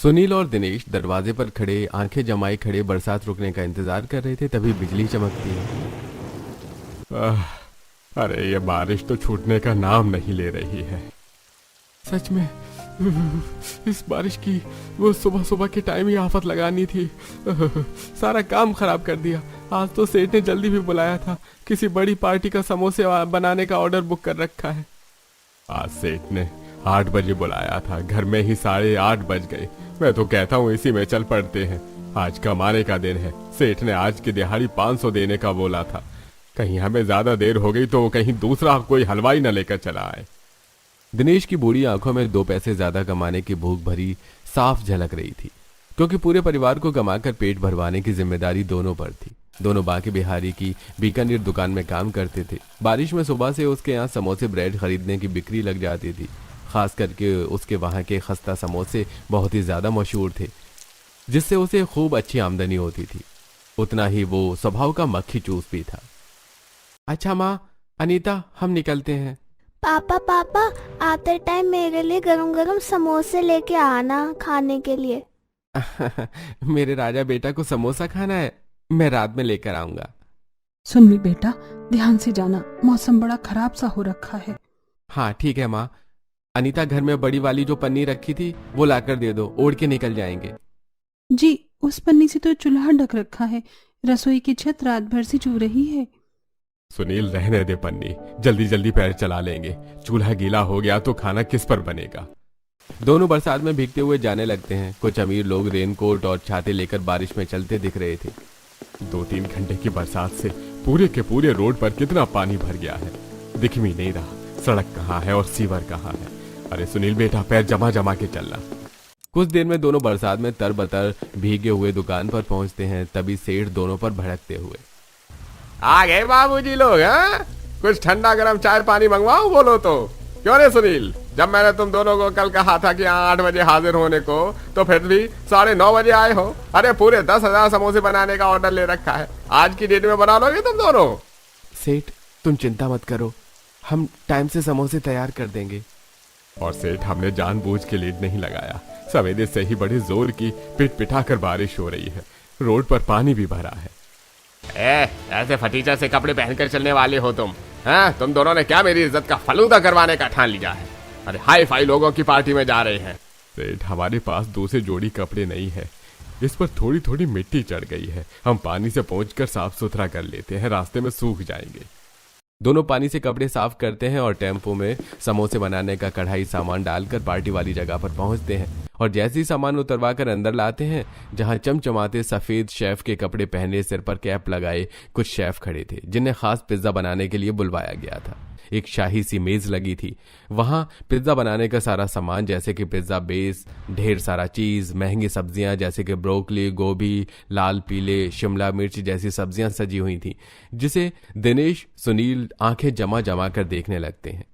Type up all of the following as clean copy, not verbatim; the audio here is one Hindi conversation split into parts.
सुनील और दिनेश दरवाजे पर खड़े आंखें जमाए खड़े बरसात रुकने का इंतजार कर रहे थे। तभी बिजली चमकती है। आह, अरे ये बारिश तो छूटने का नाम नहीं ले रही है। सच में इस बारिश की वो सुबह सुबह के टाइम ही आफत लगानी थी। सारा काम खराब कर दिया। आज तो सेठ ने जल्दी भी बुलाया था। किसी बड़ी पार्टी का समोसे बनाने का ऑर्डर बुक कर रखा है। आज सेठ ने 8 बजे बुलाया था, घर में ही 8:30 बज गए। मैं तो कहता हूँ इसी में चल पड़ते हैं। आज कमाने का दिन है। सेठ ने आज की दिहाड़ी 500 देने का बोला था। कहीं हमें ज्यादा देर हो गई तो कहीं दूसरा कोई हलवाई न लेकर चला आए। दिनेश की बूढ़ी आंखों में 2 पैसे ज्यादा कमाने की भूख भरी साफ झलक रही थी, क्योंकि पूरे परिवार को कमाकर पेट भरवाने की जिम्मेदारी दोनों पर थी। दोनों बांके बिहारी की बीकानेर दुकान में काम करते थे। बारिश में सुबह से उसके यहाँ समोसे ब्रेड खरीदने की बिक्री लग जाती थी। खास करके उसके वहाँ के खस्ता समोसे बहुत ही ज्यादा मशहूर थे, जिससे उसे खूब अच्छी आमदनी होती थी। उतना ही वो स्वभाव का मक्खी चूस भी था। अच्छा माँ, अनीता, हम निकलते हैं। पापा पापा, आते टाइम मेरे लिए गरम गरम समोसे लेके आना खाने के लिए। मेरे राजा बेटा को समोसा खाना है। मैं रात में लेकर आऊंगा। सुन बेटा, ध्यान से जाना, मौसम बड़ा खराब सा हो रखा है। हाँ ठीक है माँ। अनीता, घर में बड़ी वाली जो पन्नी रखी थी वो लाकर दे दो, ओढ़ के निकल जाएंगे। जी, उस पन्नी से तो चूल्हा ढक रखा है। रसोई की छत रात भर से चू रही है। सुनील, रहने दे पन्नी, जल्दी जल्दी पैर चला लेंगे। चूल्हा गीला हो गया तो खाना किस पर बनेगा। दोनों बरसात में भीगते हुए जाने लगते हैं। कुछ अमीर लोग रेनकोट और छाते लेकर बारिश में चलते दिख रहे थे। 2-3 घंटे की बरसात से पूरे के पूरे रोड पर कितना पानी भर गया है, दिख भी नहीं रहा सड़क कहाँ है और सीवर कहाँ है। अरे सुनील बेटा, पैर जमा जमा के चलना। कुछ देर में दोनों बरसात में तरबतर भीगे हुए दुकान पर पहुंचते हैं। तभी सेठ दोनों पर भड़कते हुए, आ गए बाबूजी लोग। हाँ, कुछ ठंडा गरम चाय पानी मंगवाओ बोलो तो। क्यों रे सुनील, जब मैंने तुम दोनों को कल कहा था कि 8 बजे हाजिर होने को, तो फिर भी 9:30 बजे आए हो। अरे पूरे 10,000 समोसे बनाने का ऑर्डर ले रखा है। आज की डेट में बना लोगे तुम दोनों? सेठ, तुम चिंता मत करो, हम टाइम से समोसे तैयार कर देंगे। और सेठ, हमने जानबूझ के लेट नहीं लगाया। सवेरे से ही बड़े जोर की पिट पिटाकर बारिश हो रही है। रोड पर पानी भी भरा है। ऐसे फटीचर से कपड़े पहनकर चलने वाले हो तुम? हाँ, तुम दोनों ने क्या मेरी इज्जत का फलूदा करवाने का ठान लिया है? अरे हाई फाई लोगों की पार्टी में जा रहे हैं। सेठ, हमारे पास दूसरे जोड़ी कपड़े नहीं है। इस पर थोड़ी थोड़ी मिट्टी चढ़ गई है। हम पानी से पहुंचकर साफ सुथरा कर लेते हैं, रास्ते में सूख जाएंगे। दोनों पानी से कपड़े साफ करते हैं और टेम्पो में समोसे बनाने का कढ़ाई सामान डालकर पार्टी वाली जगह पर पहुंचते हैं। और जैसे ही सामान उतरवा कर अंदर लाते हैं, जहां चमचमाते सफेद शेफ के कपड़े पहने, सिर पर कैप लगाए कुछ शेफ खड़े थे, जिन्हें खास पिज्जा बनाने के लिए बुलवाया गया था। एक शाही सी मेज लगी थी। वहां पिज्जा बनाने का सारा सामान, जैसे कि पिज्जा बेस, ढेर सारा चीज, महंगी सब्जियां जैसे कि ब्रोकली, गोभी, लाल पीले शिमला मिर्च जैसी सब्जियां सजी हुई थी, जिसे दिनेश सुनील आंखें जमा जमा कर देखने लगते हैं।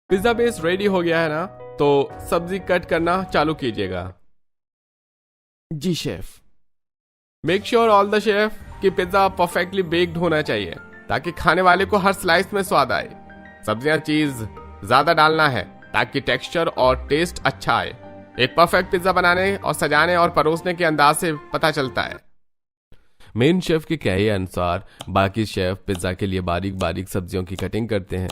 पिज्जा बेस रेडी हो गया है ना, तो सब्जी कट करना चालू कीजिएगा। जी chef. Make sure all the chef कि पिज्जा परफेक्टली बेक्ड होना चाहिए, ताकि खाने वाले को हर स्लाइस में स्वाद आए। सब्जियां चीज ज्यादा डालना है ताकि टेक्सचर और टेस्ट अच्छा आए। एक परफेक्ट पिज्जा बनाने और सजाने और परोसने के अंदाज से पता चलता है। मेन शेफ के कहे अनुसार बाकी शेफ पिज्जा के लिए बारीक बारीक सब्जियों की कटिंग करते हैं।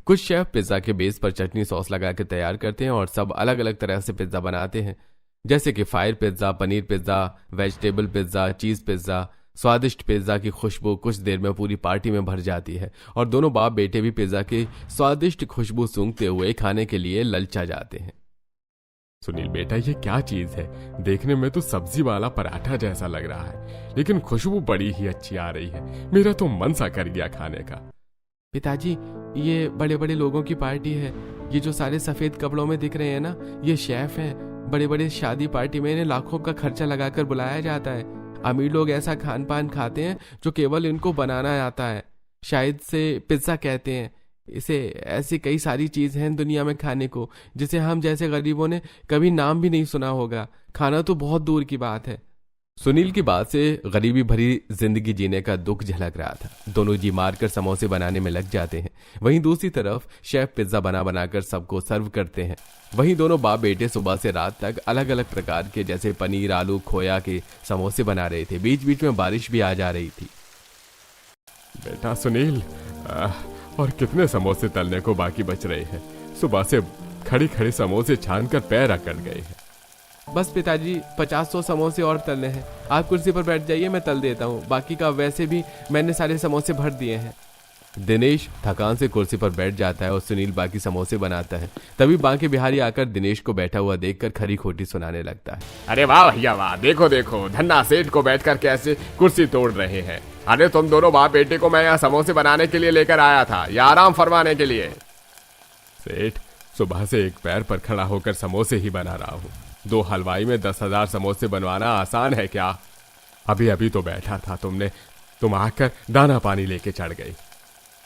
कुछ शेफ पिज्जा के बेस पर चटनी सॉस लगा के तैयार करते हैं और सब अलग अलग तरह से पिज्जा बनाते हैं, जैसे कि fire pizza, paneer pizza, vegetable pizza, चीज पिज्जा। स्वादिष्ट पिज्जा की खुशबू कुछ देर में पूरी पार्टी में भर जाती है और दोनों बाप बेटे भी पिज्जा की स्वादिष्ट खुशबू सूंघते हुए खाने के लिए ललचा जाते हैं। सुनील बेटा, ये क्या चीज है? देखने में तो सब्जी वाला पराठा जैसा लग रहा है, लेकिन खुशबू बड़ी ही अच्छी आ रही है। मेरा तो मन सा कर गया खाने का। पिताजी, ये बड़े बड़े लोगों की पार्टी है। ये जो सारे सफेद कपड़ों में दिख रहे हैं ना, ये शेफ हैं। बड़े बड़े शादी पार्टी में इन्हें लाखों का खर्चा लगाकर बुलाया जाता है। अमीर लोग ऐसा खान पान खाते हैं जो केवल इनको बनाना आता है। शायद से पिज्जा कहते हैं इसे। ऐसी कई सारी चीज हैं दुनिया में खाने को, जिसे हम जैसे गरीबों ने कभी नाम भी नहीं सुना होगा। खाना तो बहुत दूर की बात है। सुनील की बात से गरीबी भरी जिंदगी जीने का दुख झलक रहा था। दोनों जी मारकर समोसे बनाने में लग जाते हैं। वहीं दूसरी तरफ शेफ पिज्जा बना बनाकर सबको सर्व करते हैं। वहीं दोनों बाप बेटे सुबह से रात तक अलग अलग प्रकार के जैसे पनीर, आलू, खोया के समोसे बना रहे थे। बीच बीच में बारिश भी आ जा रही थी। बेटा सुनील, और कितने समोसे तलने को बाकी बच रहे हैं? सुबह से खड़ी खड़ी समोसे छान कर पैर अकड़ गए हैं। बस पिताजी 50-100 समोसे और तलने हैं। आप कुर्सी पर बैठ जाइए, मैं तल देता हूँ। बाकी का वैसे भी मैंने सारे समोसे भर दिए हैं। दिनेश थकान से कुर्सी पर बैठ जाता है और सुनील बाकी समोसे बनाता है। तभी बांके बिहारी आकर दिनेश को बैठा हुआ देखकर खरी खोटी सुनाने लगता है। अरे वाह भैया वाह, देखो देखो धन्ना सेठ को बैठकर कैसे कुर्सी तोड़ रहे हैं। अरे तुम दोनों बाप बेटे को मैं यहाँ समोसे बनाने के लिए लेकर आया था या आराम फरमाने के लिए? सेठ, सुबह से एक पैर पर खड़ा होकर समोसे ही बना रहा हूँ। 2 हलवाई में 10,000 समोसे बनवाना आसान है क्या? अभी अभी तो बैठा था, तुम आकर दाना पानी लेके चढ़ गई।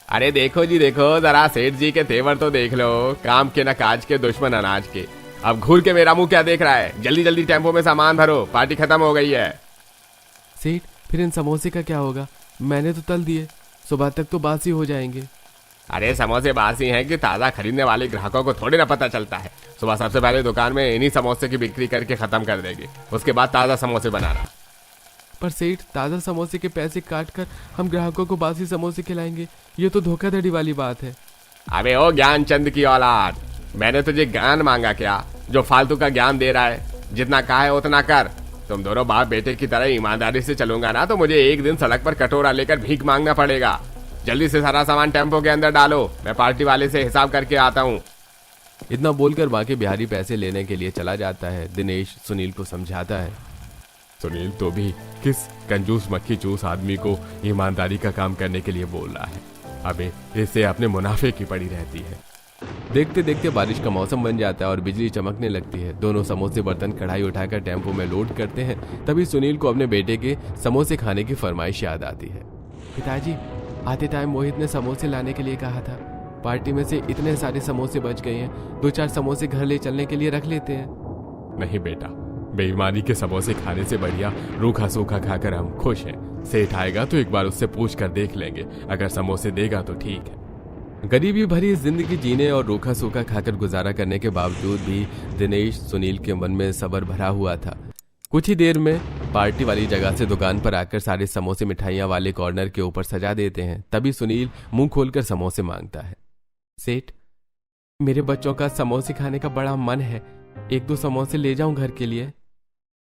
अरे देखो जी देखो, जरा सेठ जी के तेवर तो देख लो। काम के न काज के, दुश्मन अनाज के। अब घूर के मेरा मुंह क्या देख रहा है? जल्दी जल्दी टेम्पो में सामान भरो, पार्टी खत्म हो गई है। सेठ, फिर इन समोसे का क्या होगा? मैंने तो तल दिए, सुबह तक तो बासी हो जाएंगे। अरे समोसे बासी हैं कि ताज़ा खरीदने वाले ग्राहकों को थोड़ी ना पता चलता है। सुबह सबसे पहले दुकान में इन्हीं समोसे की बिक्री करके खत्म कर देगी, उसके बाद ताज़ा समोसे बनाना। पर सेठ, ताज़ा समोसे के पैसे काट कर हम ग्राहकों को बासी समोसे खिलाएंगे, ये तो धोखाधड़ी वाली बात है। अबे ओ ज्ञानचंद की औलाद, मैंने तुझे ज्ञान मांगा क्या जो फालतू का ज्ञान दे रहा है? जितना कहा है उतना कर। तुम दोनों बाप बेटे की तरह ईमानदारी से चलूंगा ना तो मुझे एक दिन सड़क पर कटोरा लेकर भीख मांगना पड़ेगा। जल्दी से सारा सामान टेम्पो के अंदर डालो, मैं पार्टी वाले से हिसाब करके आता हूँ। इतना बोलकर बांके बिहारी पैसे लेने के लिए चला जाता है। दिनेश सुनील को समझाता है। सुनील तो भी किस कंजूस मक्खी चूस आदमी को ईमानदारी का काम करने के लिए बोल रहा है? अबे इससे अपने मुनाफे की पड़ी रहती है। देखते देखते बारिश का मौसम बन जाता है और बिजली चमकने लगती है। दोनों समोसे बर्तन कढ़ाई उठाकर टेम्पो में लोड करते हैं। तभी सुनील को अपने बेटे के समोसे खाने की फरमाइश याद आती है। पिताजी, आते टाइम मोहित ने समोसे लाने के लिए कहा था। पार्टी में से इतने सारे समोसे बच गए हैं, 2-4 समोसे घर ले चलने के लिए रख लेते हैं। नहीं बेटा, बेईमानी के समोसे खाने से बढ़िया रूखा सूखा खाकर हम खुश हैं। सेठ आएगा तो एक बार उससे पूछ कर देख लेंगे, अगर समोसे देगा तो ठीक है। गरीबी भरी जिंदगी जीने और रूखा सूखा खाकर गुजारा करने के बावजूद भी दिनेश सुनील के मन में सब्र भरा हुआ था। कुछ ही देर में पार्टी वाली जगह से दुकान पर आकर सारे समोसे मिठाइयां वाले कॉर्नर के ऊपर सजा देते हैं। तभी सुनील मुंह खोलकर समोसे मांगता है। सेठ, मेरे बच्चों का समोसे खाने का बड़ा मन है, 1-2 समोसे ले जाऊं घर के लिए।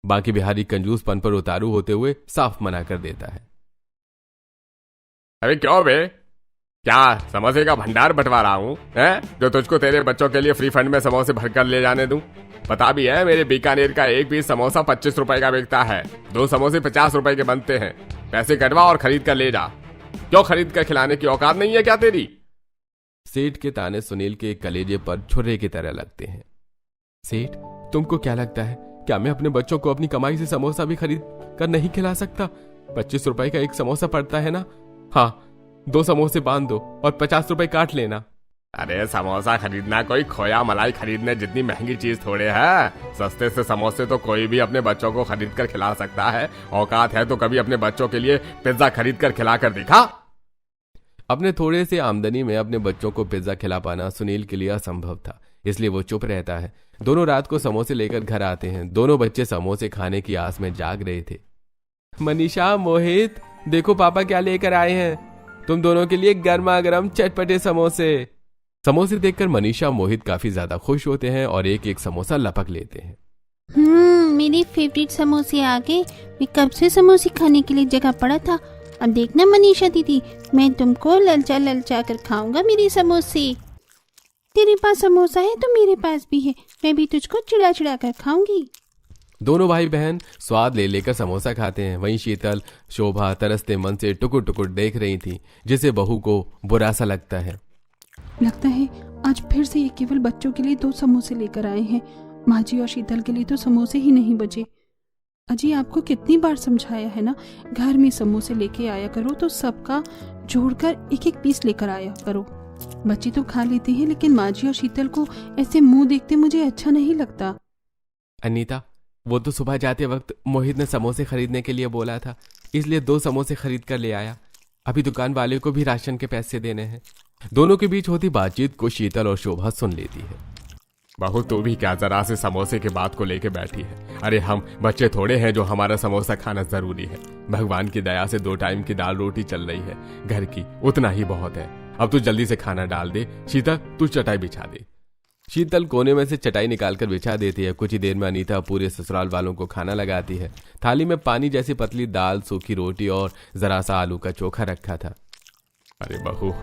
बाकी बिहारी कंजूसपन पर उतारू होते हुए साफ मना कर देता है। अरे क्यों बे, क्या समोसे का भंडार बंटवा रहा हूँ जो तुझको तेरे बच्चों के लिए फ्री फंड में समोसे भरकर ले जाने दूं? पता भी है मेरे बीकानेर का एक पीस समोसा 25 रुपए का बिकता है। 2 समोसे 50 रुपए के बनते हैं। पैसे कटवा और खरीद कर ले जा। क्यों खरीद कर खिलाने की औकात नहीं है क्या तेरी? सेठ के ताने सुनील के कलेजे पर छुरे की तरह लगते हैं। सेठ, तुमको क्या लगता है, क्या मैं अपने बच्चों को अपनी कमाई से समोसा भी खरीद कर नहीं खिला सकता? 25 रुपए का एक समोसा पड़ता है ना। हाँ, 2 समोसे बांध दो और 50 रुपए काट लेना। अरे समोसा खरीदना कोई खोया मलाई खरीदने जितनी महंगी चीज थोड़े है। सस्ते से समोसे तो कोई भी अपने बच्चों को खरीद कर खिला सकता है। औकात है तो कभी अपने बच्चों के लिए पिज्जा खरीद कर खिला कर दिखा। अपने थोड़े से आमदनी में अपने बच्चों को पिज्जा खिला पाना सुनील के लिए असंभव था, इसलिए वो चुप रहता है। दोनों रात को समोसे लेकर घर आते हैं। दोनों बच्चे समोसे खाने की आस में जाग रहे थे। मनीषा, मोहित, देखो पापा क्या लेकर आए हैं, तुम दोनों के लिए गर्मा गर्म चटपटे समोसे। समोसे देखकर मनीषा मोहित काफी ज्यादा खुश होते हैं और एक एक समोसा लपक लेते हैं। मेरी फेवरेट समोसे आ गए। मैं कब से समोसे खाने के लिए जगह पड़ा था। अब देखना मनीषा दीदी, मैं तुमको ललचा ललचा कर खाऊंगा मेरी समोसे। तेरे पास समोसा है तो मेरे पास भी है, मैं भी तुझको चिड़ा चिड़ा कर खाऊंगी। दोनों भाई बहन स्वाद ले लेकर समोसा खाते हैं। वहीं शीतल, शोभा तरसते मन से टुकुर टुकुर देख रही थी, जिसे बहू को बुरा सा लगता है। लगता है आज फिर से ये केवल बच्चों के लिए 2 समोसे लेकर आए हैं। माँ जी और शीतल के लिए तो समोसे ही नहीं बचे। अजी, आपको कितनी बार समझाया है ना, घर में समोसे लेके आया करो तो सबका जोड़कर 1-1 पीस लेकर आया करो। बच्चे तो खा लेते हैं, लेकिन माँ जी और शीतल को ऐसे मुंह देखते मुझे अच्छा नहीं लगता। अनीता, वो तो सुबह जाते वक्त मोहित ने समोसे खरीदने के लिए बोला था, इसलिए 2 समोसे खरीद कर ले आया। अभी दुकान वाले को भी राशन के पैसे देने हैं। दोनों के बीच होती बातचीत को शीतल और शोभा सुन लेती है। बहू तू भी क्या जरा से समोसे के बात को लेके बैठी है? अरे हम बच्चे थोड़े हैं जो हमारा समोसा खाना जरूरी है। भगवान की दया से 2 टाइम की दाल रोटी चल रही है घर की, उतना ही बहुत है। अब तू जल्दी से खाना डाल दे। शीतल तू चटाई बिछा दे। शीतल कोने में से चटाई निकालकर बिछा देती है। कुछ ही देर में अनीता पूरे ससुराल वालों को खाना लगाती है। थाली में पानी जैसी पतली दाल, सूखी रोटी और जरा सा आलू का चोखा रखा था। अरे बहू,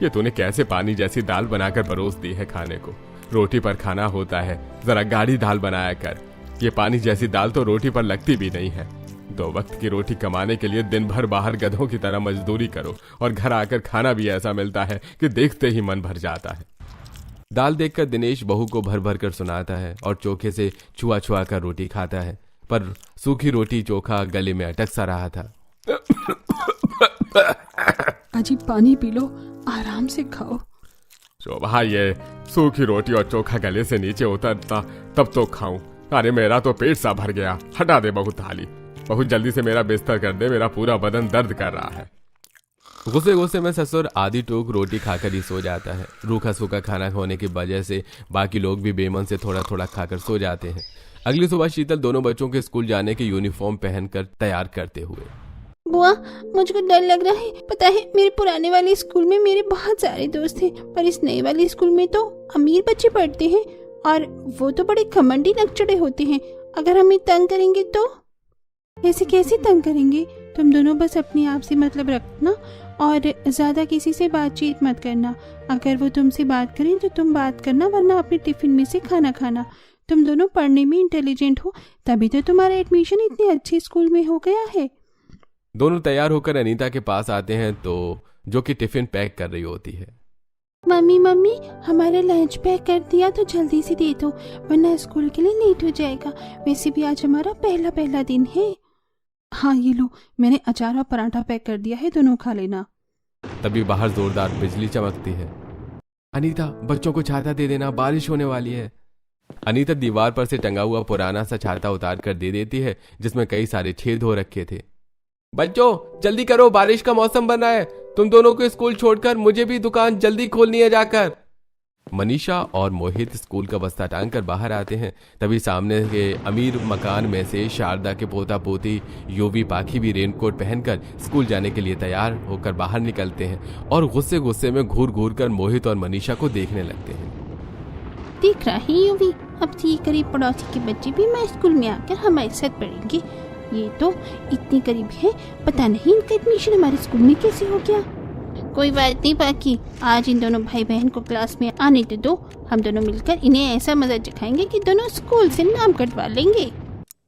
ये तूने कैसे पानी जैसी दाल बनाकर परोस दी है खाने को? रोटी पर खाना होता है, जरा गाढ़ी दाल बनाया कर। ये पानी जैसी दाल तो रोटी पर लगती भी नहीं है। 2 वक्त की रोटी कमाने के लिए दिन भर बाहर गधों की तरह मजदूरी करो और घर आकर खाना भी ऐसा मिलता है कि देखते ही मन भर जाता है। दाल देखकर दिनेश बहू को भर भर कर सुनाता है और चोखे से छुआ छुआ कर रोटी खाता है, पर सूखी रोटी चोखा गले में अटक सा रहा था। अजी पानी पी लो, आराम से खाओ। शोभा, ये सूखी रोटी और चोखा गले से नीचे उतरता तब तो खाऊं। अरे मेरा तो पेट सा भर गया। हटा दे बहू थाली। बहुत जल्दी से मेरा बिस्तर कर दे, मेरा पूरा बदन दर्द कर रहा है। गुस्से गुस्से में ससुर आधी टोक रोटी खाकर ही सो जाता है। रूखा सूखा खाना होने की वजह से बाकी लोग भी बेमन से थोड़ा थोड़ा खाकर सो जाते हैं। अगली सुबह शीतल दोनों बच्चों के स्कूल जाने की यूनिफॉर्म पहनकर तैयार करते हुए। बुआ, मुझको डर लग रहा है। पता है, मेरे पुराने वाले स्कूल में मेरे बहुत सारे दोस्त हैं, पर इस नए वाले स्कूल में तो अमीर बच्चे पढ़ते हैं और वो तो बड़े घमंडी नकचड़े होते हैं। अगर हमें तंग करेंगे तो? ऐसे कैसे तंग करेंगे? तुम दोनों बस अपने आप से मतलब रखना और ज्यादा किसी से बातचीत मत करना। अगर वो तुमसे बात करें तो तुम बात करना, वरना अपने टिफिन में से खाना खाना। तुम दोनों पढ़ने में इंटेलिजेंट हो, तभी तो तुम्हारा एडमिशन इतने अच्छे स्कूल में हो गया है। दोनों तैयार होकर अनीता के पास आते हैं तो जो कि टिफिन पैक कर रही होती है। मम्मी, हमारा लंच पैक कर दिया तो जल्दी से दे दो, वरना स्कूल के लिए लेट हो जाएगा। वैसे भी आज हमारा पहला दिन है। हाँ ये लो, मैंने अचार और पराठा पैक कर दिया है, दोनों खा लेना। तभी बाहर जोरदार बिजली चमकती है। अनीता, बच्चों को छाता दे देना, बारिश होने वाली है। अनीता दीवार पर से टंगा हुआ पुराना सा छाता उतार कर दे देती है, जिसमें कई सारे छेद हो रखे थे। बच्चों जल्दी करो, बारिश का मौसम बना है। तुम दोनों को स्कूल छोड़कर मुझे भी दुकान जल्दी खोलनी है जाकर। मनीषा और मोहित स्कूल का बस्ता टांग कर बाहर आते हैं। तभी सामने के अमीर मकान में से शारदा के पोता पोती योवी पाखी भी रेनकोट पहनकर स्कूल जाने के लिए तैयार होकर बाहर निकलते हैं और गुस्से गुस्से में घूर घूर कर मोहित और मनीषा को देखने लगते हैं। देख रहा है योवी, अब से ये करीब पड़ोसी के बच्चे भी हमारे स्कूल में आकर हमारे साथ पढ़ेंगे। ये तो इतनी करीब है, पता नहीं इनका एडमिशन हमारे स्कूल में कैसे हो गया। कोई बात नहीं बाकी, आज इन दोनों भाई बहन को क्लास में आने तो दो। हम दोनों मिलकर इन्हें ऐसा मजा चखाएंगे कि दोनों स्कूल से नाम कटवा लेंगे।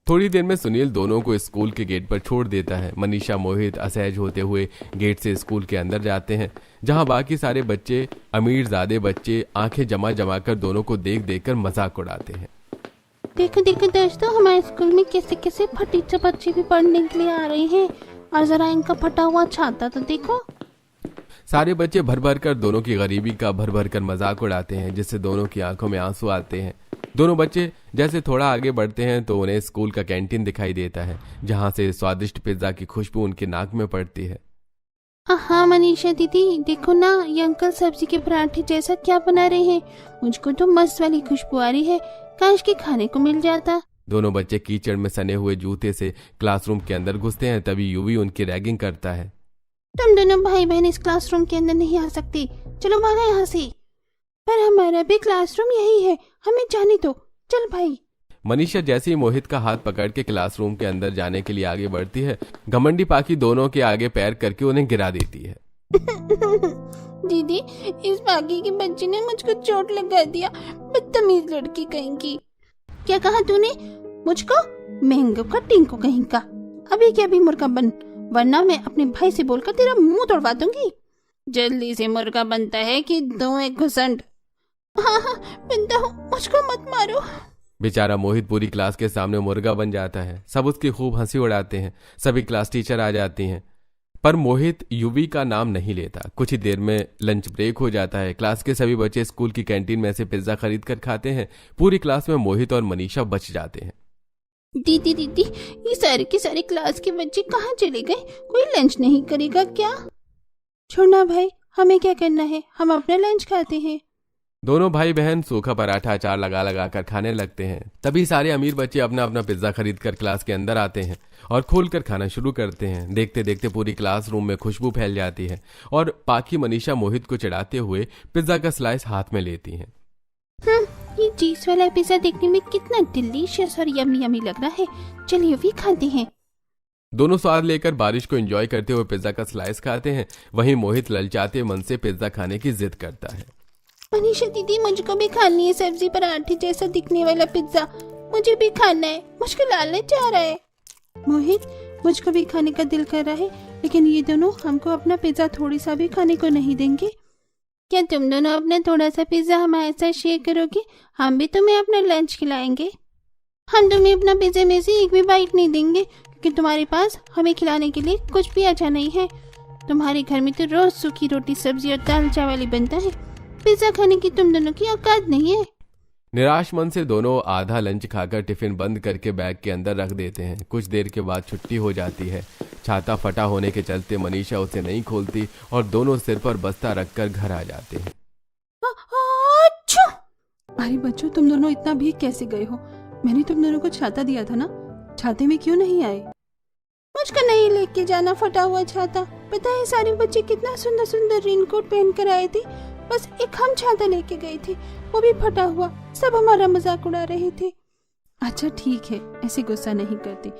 थोड़ी देर में सुनील दोनों को स्कूल के गेट पर छोड़ देता है। मनीषा मोहित असहज होते हुए गेट से स्कूल के अंदर जाते हैं, जहां बाकी सारे बच्चे, अमीरजादे बच्चे, आंखें जमा जमा कर दोनों को देख देख कर मजाक उड़ाते हैं। देखो देखो दोस्तों, हमारे स्कूल में कैसे कैसे फटीचे बच्चे भी पढ़ने के लिए आ रहे हैं, और जरा इनका फटा हुआ छाता तो देखो। सारे बच्चे भर भर कर दोनों की गरीबी का भर भर कर मजाक उड़ाते हैं, जिससे दोनों की आंखों में आंसू आते हैं। दोनों बच्चे जैसे थोड़ा आगे बढ़ते हैं तो उन्हें स्कूल का कैंटीन दिखाई देता है, जहां से स्वादिष्ट पिज्जा की खुशबू उनके नाक में पड़ती है। हाँ मनीषा दीदी, देखो ना, ये अंकल सब्जी के पराठे जैसा क्या बना रहे हैं। मुझको तो मस्त वाली खुशबू आ रही है, काश के खाने को मिल जाता। दोनों बच्चे कीचड़ में सने हुए जूते से क्लासरूम के अंदर घुसते हैं। तभी यूवी उनकी रैगिंग करता है। तुम दोनों भाई बहन इस क्लासरूम के अंदर नहीं आ सकते, चलो भागा यहाँ से। पर हमारा भी क्लासरूम यही है, हमें जाने दो, चल भाई। मनीषा जैसे ही मोहित का हाथ पकड़ के क्लासरूम के अंदर जाने के लिए आगे बढ़ती है, घमंडी पाखी दोनों के आगे पैर करके उन्हें गिरा देती है। दीदी, इस बागी के बच्चे ने मुझको चोट लगा दिया, बदतमीज लड़की कहेंगी। क्या कहा तूने? मुझको? महंगो का टिंको कहीं का। अभी क्या भी मुर्गा बन, वरना मैं अपने भाई से बोलकर तेरा मुंह तोड़वा दूंगी। जल्दी से मुर्गा बनता है कि दो एक घुसंड। हाँ बनता हूँ, मुझको मत मारो। बेचारा मोहित पूरी क्लास के सामने मुर्गा बन जाता है। सब उसकी खूब हंसी उड़ाते हैं। सभी क्लास टीचर आ जाती हैं, पर मोहित यूवी का नाम नहीं लेता। कुछ ही देर में लंच ब्रेक हो जाता है। क्लास के सभी बच्चे स्कूल की कैंटीन में से पिज्जा खरीद कर खाते हैं। पूरी क्लास में मोहित और मनीषा बच जाते हैं। दीदी दीदी, ये सारे के सारे क्लास के बच्चे कहाँ चले गए? कोई लंच नहीं करेगा क्या? छोड़ना भाई, हमें क्या करना है, हम अपना लंच खाते हैं। दोनों भाई बहन सूखा पराठा अचार लगा लगा कर खाने लगते हैं। तभी सारे अमीर बच्चे अपना अपना पिज्जा खरीद कर क्लास के अंदर आते हैं और खोल कर खाना शुरू करते हैं। देखते देखते पूरी क्लासरूम में खुशबू फैल जाती है और पाखी मनीषा मोहित को चिढ़ाते हुए पिज्जा का स्लाइस हाथ में लेती हैं। ये चीज वाला पिज्जा देखने में कितना डिलीशियस और यम्मी यम्मी लग रहा है, चलिए भी खाते हैं। दोनों स्वाद लेकर बारिश को एंजॉय करते हुए पिज्जा का स्लाइस खाते हैं। वहीं मोहित ललचाते मन से पिज्जा खाने की जिद करता है। मनीषा दीदी, मुझको भी खानी है सब्जी पराठे जैसा दिखने वाला पिज्जा, मुझे भी खाना है, मुझको लालच आ रहा है। मोहित, मुझको भी खाने का दिल कर रहा है, लेकिन ये दोनों हमको अपना पिज्जा थोड़ी सा भी खाने को नहीं देंगे। क्या तुम दोनों अपना थोड़ा सा पिज्जा हमारे साथ शेयर करोगे? हम भी तुम्हें अपना लंच खिलाएंगे। हम तुम्हें अपना पिज्जा में से एक भी बाइट नहीं देंगे, क्योंकि तुम्हारे पास हमें खिलाने के लिए कुछ भी अच्छा नहीं है। तुम्हारे घर में तो रोज सूखी रोटी सब्जी और दाल चावल ही बनता है, पिज्जा खाने की तुम दोनों की औकात नहीं है। निराश मन से दोनों आधा लंच खाकर टिफिन बंद करके बैग के अंदर रख देते हैं। कुछ देर के बाद छुट्टी हो जाती है। छाता फटा होने के चलते मनीषा उसे नहीं खोलती और दोनों सिर पर बस्ता रखकर घर आ जाते हैं। अरे बच्चों, तुम दोनों इतना भीग कैसे गए हो? मैंने तुम दोनों को छाता दिया था ना, छाते में क्यों नहीं आए? मुझको नहीं लेके जाना फटा हुआ छाता। पता है सारे बच्चे कितना सुंदर सुंदर रेनकोट पहन कर आए थे, बस एक हम छाता लेके गए थे, वो भी फटा हुआ। सब हमारा मजाक उड़ा रहे थे। अच्छा ठीक है, ऐसे गुस्सा नहीं करती।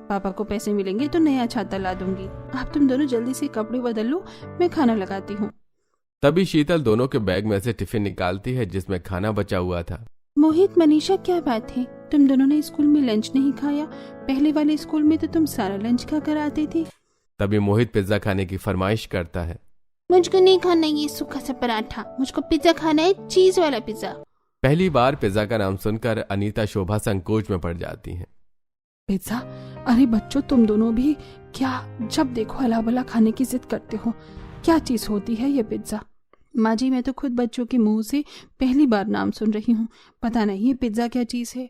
पापा को पैसे मिलेंगे तो नया छाता ला दूंगी। आप तुम दोनों जल्दी से कपड़े बदल लो, मैं खाना लगाती हूँ। तभी शीतल दोनों के बैग में से टिफिन निकालती है जिसमें खाना बचा हुआ था। मोहित, मनीषा, क्या बात है? तुम दोनों ने स्कूल में लंच नहीं खाया? पहले वाले स्कूल में तो तुम सारा लंच खा कर आते थे। तभी मोहित पिज्जा खाने की फरमाइश करता है। मुझको नहीं खाना ये सूखा सा पराठा, मुझको पिज्जा खाना है, चीज वाला पिज्जा। पहली बार पिज्जा का नाम सुनकर अनीता शोभा संकोच में पड़ जाती हैं। पिज्जा? अरे बच्चों, तुम दोनों भी क्या जब देखो हला भला खाने की जिद करते हो। क्या चीज होती है ये पिज्जा? माँ जी, मैं तो खुद बच्चों के मुंह से पहली बार नाम सुन रही हूँ। पता नहीं ये पिज्जा क्या चीज है।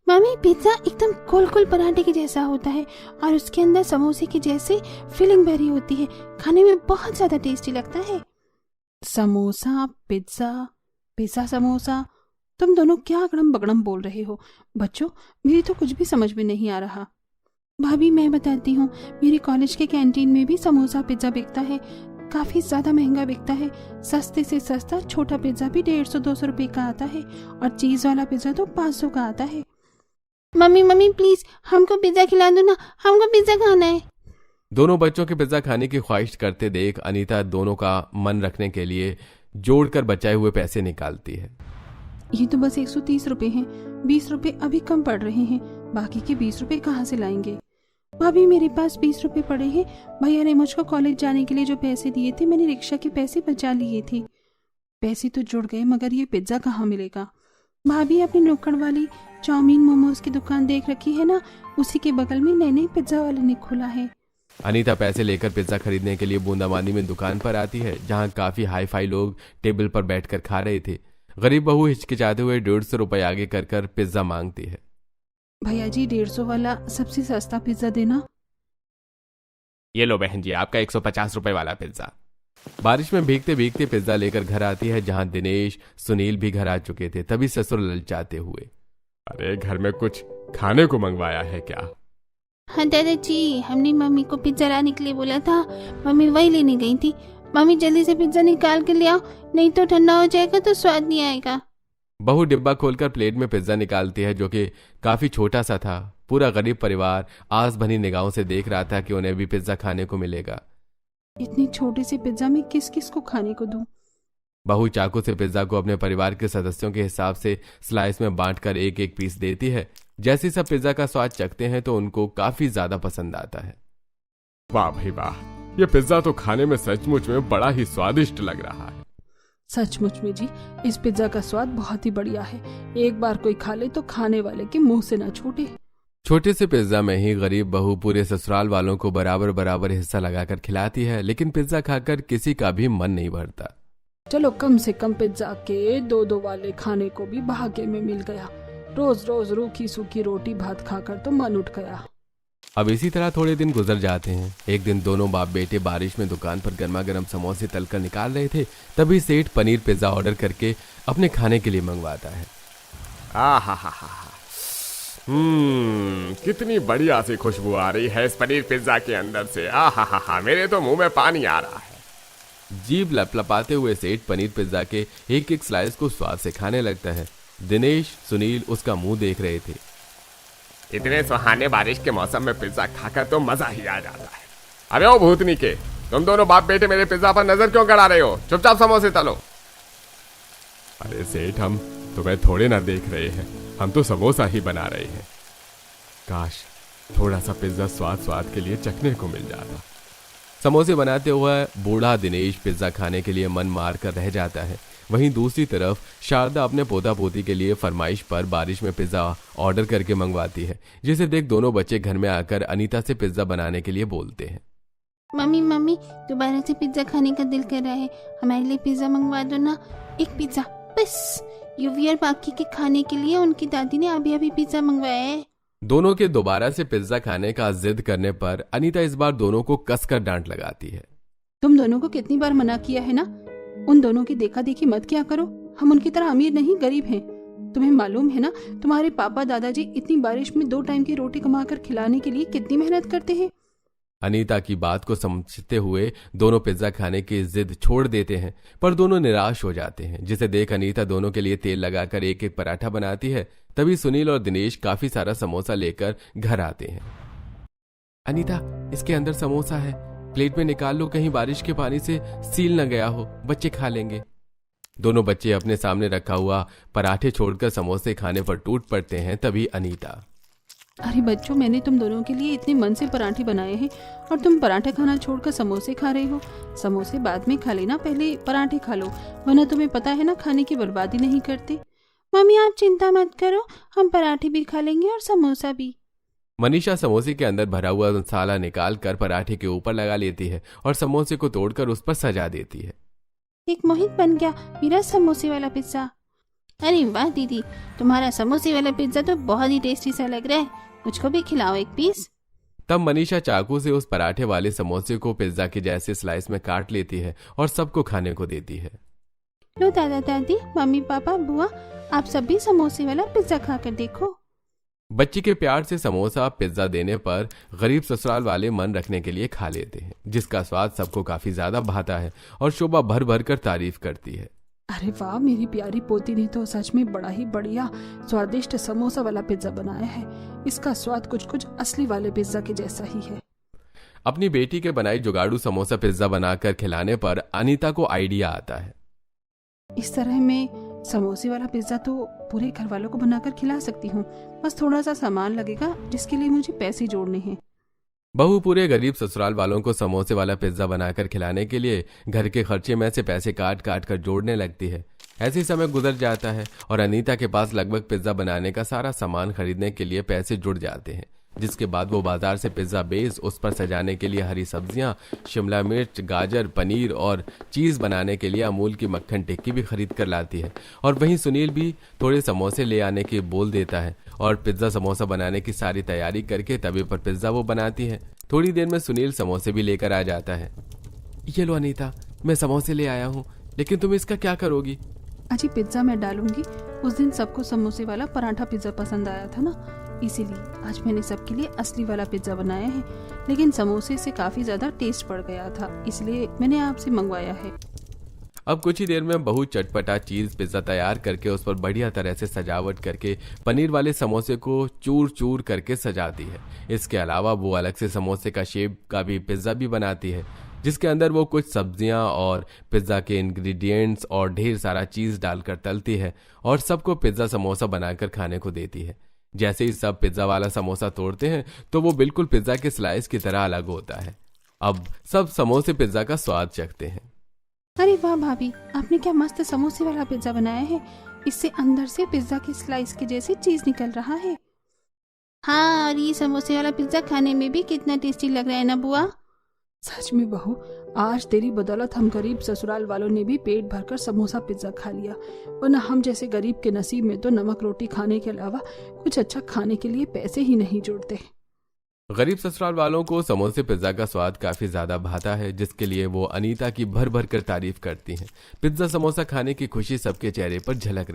मामी, पिज्जा एकदम गोल गोल पराठे के जैसा होता है और उसके अंदर समोसे के जैसे फिलिंग भरी होती है, खाने में बहुत ज्यादा टेस्टी लगता है। समोसा, पिज्जा, पिज्जा समोसा, तुम दोनों क्या अगड़म बगड़म बोल रहे हो? बच्चों, मेरी तो कुछ भी समझ में नहीं आ रहा। भाभी, मैं बताती हूँ, मेरे कॉलेज के कैंटीन में भी समोसा पिज्जा बिकता है, काफी ज्यादा महंगा बिकता है। सस्ते से सस्ता छोटा पिज्जा भी 150-200 रुपए का आता है और चीज वाला पिज्जा तो 500 का आता है। मम्मी प्लीज हमको पिज्जा खिला दो ना, हमको पिज्जा खाना है। दोनों बच्चों के पिज्जा खाने की ख्वाहिश करते देख अनीता दोनों का मन रखने के लिए जोड़कर बचाए हुए पैसे निकालती है। ये तो बस 130 रुपए हैं, 20 रुपए अभी कम पड़ रहे हैं, बाकी के 20 रुपए कहाँ से लाएंगे? भाभी, मेरे पास 20 रुपए पड़े हैं। भैया ने मुझको कॉलेज जाने के लिए जो पैसे दिए थे, मैंने रिक्शा के पैसे बचा लिए थे। पैसे तो जुड़ गए, मगर ये पिज्जा कहाँ मिलेगा? भाभी, अपनी नुक्कड़ वाली चाउमीन मोमोज की दुकान देख रखी है ना, उसी के बगल में नए नए पिज्जा वाले ने खोला है। अनीता पैसे लेकर पिज्जा खरीदने के लिए बूंदाबांदी में दुकान पर आती है, जहां काफी हाई फाई लोग टेबल पर बैठकर खा रहे थे। गरीब बहू हिचकिचाते हुए 150 रुपए आगे कर कर पिज्जा मांगती है। भैया जी, 150 वाला सबसे सस्ता पिज्जा देना। ये लो बहन जी, आपका 150 रुपए वाला पिज्जा। बारिश में भीगते भीगते पिज्जा लेकर घर आती है, जहां दिनेश, सुनील भी घर आ चुके थे। तभी ससुर ललचाते हुए, अरे घर में कुछ खाने को मंगवाया है क्या? हाँ दादाजी, हमने मम्मी को पिज्जा लाने के लिए बोला था, मम्मी वही लेने गई थी। मम्मी जल्दी से पिज्जा निकाल के ले आओ, नहीं तो ठंडा हो जाएगा तो स्वाद नहीं आएगा। बहू डिब्बा खोलकर प्लेट में पिज्जा निकालती है, जो कि काफी छोटा सा था। पूरा गरीब परिवार आस भरी निगाहों से देख रहा था कि उन्हें भी पिज्जा खाने को मिलेगा। इतनी छोटे से पिज्जा में किस किस को खाने को दूं? बहू चाकू से पिज्जा को अपने परिवार के सदस्यों के हिसाब से स्लाइस में बांटकर एक एक पीस देती है। जैसे सब पिज्जा का स्वाद चखते हैं तो उनको काफी ज्यादा पसंद आता है। वाह भाई वाह, ये पिज्जा तो खाने में सचमुच में बड़ा ही स्वादिष्ट लग रहा है। सचमुच में जी, इस पिज्जा का स्वाद बहुत ही बढ़िया है। एक बार कोई खा ले तो खाने वाले के मुंह से ना छूटे। छोटे से पिज्जा में ही गरीब बहू पूरे ससुराल वालों को बराबर बराबर हिस्सा लगाकर खिलाती है, लेकिन पिज्जा खाकर किसी का भी मन नहीं भरता। चलो, कम से कम पिज्जा के 2-2 वाले खाने को भी भाग्य में मिल गया। रोज रोज रूखी सूखी रोटी भात खाकर तो मन उठ गया। अब इसी तरह थोड़े दिन गुजर जाते हैं। एक दिन दोनों बाप बेटे बारिश में दुकान पर गर्मा गर्म समोसे तलकर निकाल रहे थे, तभी सेठ पनीर पिज्जा ऑर्डर करके अपने खाने के लिए मंगवाता है। कितनी बढ़िया सी खुशबू आ रही है इस पनीर पिज्जा के अंदर से। मेरे तो मुंह में पानी आ रहा है। जीभ लपलपाते हुए सेठ पनीर पिज्जा के एक एक स्लाइस को स्वाद से खाने लगता है। दिनेश, सुनील उसका मुंह देख रहे थे। इतने सुहाने बारिश के मौसम में पिज्जा खाकर तो मजा ही आ जाता है। अबे ओ भूतनी के, तुम दोनों बाप बेटे मेरे पिज्जा पर नजर क्यों गड़ा रहे हो? चुपचाप समोसे तलो। अरे सेठ, हम तुम्हें थोड़े ना देख रहे हैं, हम तो समोसा ही बना रहे हैं। काश थोड़ा सा पिज्जा स्वाद के लिए चखने को मिल जाता। समोसे बनाते हुए बूढ़ा दिनेश पिज्जा खाने के लिए मन मार कर रह जाता है। वहीं दूसरी तरफ शारदा अपने पोता पोती के लिए फरमाइश पर बारिश में पिज्जा ऑर्डर करके मंगवाती है, जिसे देख दोनों बच्चे घर में आकर अनीता से पिज्जा बनाने के लिए बोलते हैं। मम्मी दोबारा से पिज्जा खाने का दिल कर रहा है, हमारे लिए पिज्जा मंगवा दो ना, एक पिज्जा बस। युवी और बाकी के खाने के लिए उनकी दादी ने अभी पिज्जा मंगवाया है। दोनों के दोबारा से पिज्जा खाने का जिद करने पर अनीता इस बार दोनों को कसकर डांट लगाती है। तुम दोनों को कितनी बार मना किया है ना, उन दोनों की देखा देखी मत किया करो। हम उनकी तरह अमीर नहीं, गरीब हैं। तुम्हें मालूम है ना, तुम्हारे पापा दादाजी इतनी बारिश में 2 टाइम की रोटी कमाकर खिलाने के लिए कितनी मेहनत करते हैं। अनीता की बात को समझते हुए दोनों पिज्जा खाने की जिद छोड़ देते हैं, पर दोनों निराश हो जाते हैं, जिसे देख अनीता दोनों के लिए तेल लगाकर एक एक पराठा बनाती है। तभी सुनील और दिनेश काफी सारा समोसा लेकर घर आते हैं। अनीता, इसके अंदर समोसा है, प्लेट में निकाल लो, कहीं बारिश के पानी से सील न गया हो, बच्चे खा लेंगे। दोनों बच्चे अपने सामने रखा हुआ पराठे छोड़कर समोसे खाने पर टूट पड़ते हैं। तभी अनीता, अरे बच्चों, मैंने तुम दोनों के लिए इतने मन से पराठे बनाए हैं और तुम पराठे खाना छोड़कर समोसे खा रहे हो। समोसे बाद में खा लेना, पहले पराठे खा लो, वरना तुम्हें पता है ना, खाने की बर्बादी नहीं करते। मम्मी आप चिंता मत करो, हम पराठे भी खा लेंगे और समोसा भी। मनीषा समोसे के अंदर भरा हुआ मसाला निकाल कर पराठे के ऊपर लगा लेती है और समोसे को तोड़कर उस पर सजा देती है। एक मोहित बन गया मेरा समोसे वाला पिज्जा। अरे वाह दीदी, तुम्हारा समोसे वाला पिज्जा तो बहुत ही टेस्टी सा लग रहा है, मुझको भी खिलाओ एक पीस। तब मनीषा चाकू से उस पराठे वाले समोसे को पिज्जा के जैसे स्लाइस में काट लेती है और सबको खाने को देती है। लो दादा दादी, मम्मी पापा बुआ, आप सब भी समोसे वाला पिज्जा खाकर देखो। बच्ची के प्यार से समोसा पिज्जा देने पर गरीब ससुराल वाले मन रखने के लिए खा लेते हैं, जिसका स्वाद सबको काफी ज्यादा भाता है और शोभा भर भर कर तारीफ करती है। अरे वाह, मेरी प्यारी पोती ने तो सच में बड़ा ही बढ़िया स्वादिष्ट समोसा वाला पिज्जा बनाया है। इसका स्वाद कुछ कुछ असली वाले पिज्जा के जैसा ही है। अपनी बेटी के बनाई जुगाड़ू समोसा पिज्जा बनाकर खिलाने पर अनीता को आइडिया आता है। इस तरह मैं समोसे वाला पिज्जा तो पूरे घर वालों को बनाकर खिला सकती हूँ, बस थोड़ा सा सामान लगेगा जिसके लिए मुझे पैसे जोड़ने हैं। बहू पूरे गरीब ससुराल वालों को समोसे वाला पिज्जा बनाकर खिलाने के लिए घर के खर्चे में से पैसे काट काट कर जोड़ने लगती है। ऐसे ही समय गुजर जाता है और अनीता के पास लगभग पिज्जा बनाने का सारा सामान खरीदने के लिए पैसे जुड़ जाते हैं, जिसके बाद वो बाजार से पिज्जा बेस, उस पर सजाने के लिए हरी सब्जियां, शिमला मिर्च, गाजर, पनीर और चीज बनाने के लिए अमूल की मक्खन टिक्की भी खरीद कर लाती है। और वहीं सुनील भी थोड़े समोसे ले आने की बोल देता है और पिज्जा समोसा बनाने की सारी तैयारी करके तवे पर पिज्जा वो बनाती है। थोड़ी देर में सुनील समोसे भी लेकर आ जाता है। ये लो अनीता, मैं समोसे ले आया हूँ, लेकिन तुम इसका क्या करोगी? अजी पिज्जा मैं डालूंगी, उस दिन सबको समोसे वाला पराठा पिज्जा पसंद आया था ना, इसीलिए आज मैंने सबके लिए असली वाला पिज्जा बनाया है। लेकिन समोसे से काफी ज्यादा टेस्ट पड़ गया था, इसलिए मैंने आपसे मंगवाया है। अब कुछ ही देर में बहू चटपटा चीज पिज्जा तैयार करके उस पर बढ़िया तरह से सजावट करके पनीर वाले समोसे को चूर चूर करके सजाती है। इसके अलावा वो अलग से समोसे का शेप का भी पिज्जा भी बनाती है, जिसके अंदर वो कुछ सब्जियां और पिज्जा के इंग्रेडिएंट्स और ढेर सारा चीज डालकर तलती है और सबको पिज्जा समोसा बनाकर खाने को देती है। जैसे ही सब पिज्जा वाला समोसा तोड़ते हैं तो वो बिल्कुल पिज्जा के स्लाइस की तरह अलग होता है। अब सब समोसे पिज्जा का स्वाद चखते हैं। अरे वाह भाभी, आपने क्या मस्त समोसे वाला पिज्जा बनाया है, इससे अंदर से पिज्जा की स्लाइस की जैसी चीज निकल रहा है। हाँ, और ये समोसे वाला पिज्जा खाने में भी कितना टेस्टी लग रहा है ना बुआ। सच में बहू, आज तेरी बदौलत हम गरीब ससुराल वालों ने भी पेट भरकर समोसा पिज्जा खा लिया, वरना हम जैसे गरीब के नसीब में तो नमक रोटी खाने के अलावा कुछ अच्छा खाने के लिए पैसे ही नहीं जुड़ते। गरीब ससुराल वालों को समोसे पिज्जा का स्वाद काफी ज्यादा भाता है, जिसके लिए वो अनीता की भर भर कर तारीफ करती हैं। पिज्जा समोसा खाने की खुशी सबके चेहरे पर झलक रही